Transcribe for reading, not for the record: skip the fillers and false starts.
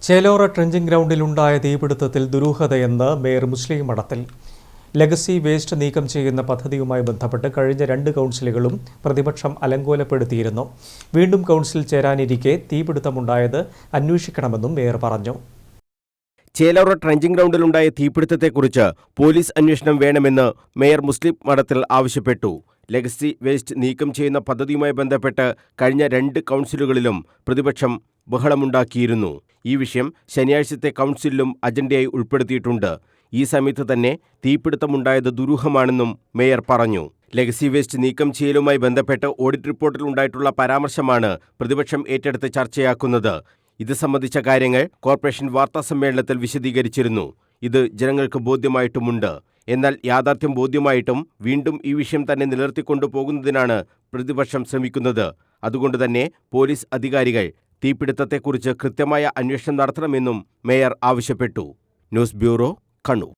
Chelora trenching ഗ്രൗണ്ടിലുണ്ടായ തീപിടുത്തത്തിൽ ദുരൂഹതയെന്ന് mayor മുസ്ലിം മഠത്തിൽ. Legacy waste നീക്കം ചെയ്യുന്ന പദ്ധതിയുമായി ബന്ധപ്പെട്ട് കഴിഞ്ഞ 2 കൗൺസിലുകളും പ്രതിപക്ഷം അലങ്കോലപ്പെടുത്തിയിരുന്നു. വീണ്ടും കൗൺസിൽ ചേരാനിരിക്കെ തീപിടുത്തമുണ്ടായത് അന്വേഷിക്കണമെന്നും മേയർ പറഞ്ഞു. ചേലോറ ട്രെഞ്ചിങ് ഗ്രൗണ്ടിലുണ്ടായ തീപിടുത്തത്തെക്കുറിച്ച് പോലീസ് അന്വേഷണം വേണമെന്ന് മേയർ മുസ്ലിം മഠത്തിൽ ആവശ്യപ്പെട്ടു. ലെഗസി വേസ്റ്റ് നീക്കം ചെയ്യുന്ന പദ്ധതിയുമായി ബന്ധപ്പെട്ട് കഴിഞ്ഞ 2 കൗൺസിലുകളിലും പ്രതിപക്ഷം ബഹളമുണ്ടാക്കിയിരുന്നു. ഈ വിഷയം ശനിയാഴ്ചത്തെ കൗൺസിലിലും അജണ്ടയായി ഉൾപ്പെടുത്തിയിട്ടുണ്ട്. ഈ സമയത്ത് തന്നെ തീപിടുത്തമുണ്ടായത് ദുരൂഹമാണെന്നും മേയർ പറഞ്ഞു. ലെഗസി വേസ്റ്റ് നീക്കം ചെയ്യലുമായി ബന്ധപ്പെട്ട് ഓഡിറ്റ് റിപ്പോർട്ടിൽ ഉണ്ടായിട്ടുള്ള പരാമർശമാണ് പ്രതിപക്ഷം ഏറ്റെടുത്ത് ചർച്ചയാക്കുന്നത്. ഇത് സംബന്ധിച്ച കാര്യങ്ങൾ കോർപ്പറേഷൻ വാർത്താസമ്മേളനത്തിൽ വിശദീകരിച്ചിരുന്നു. ഇത് ജനങ്ങൾക്ക് ബോധ്യമായിട്ടുമുണ്ട്. എന്നാൽ യാഥാർത്ഥ്യം ബോധ്യമായിട്ടും വീണ്ടും ഈ വിഷയം തന്നെ നിലനിർത്തിക്കൊണ്ടു പോകുന്നതിനാണ് പ്രതിപക്ഷം ശ്രമിക്കുന്നത്. അതുകൊണ്ടുതന്നെ പോലീസ് അധികാരികൾ തീപിടുത്തത്തെക്കുറിച്ച് കൃത്യമായ അന്വേഷണം നടത്തണമെന്നും മേയർ ആവശ്യപ്പെട്ടു. News bureau, Kannur.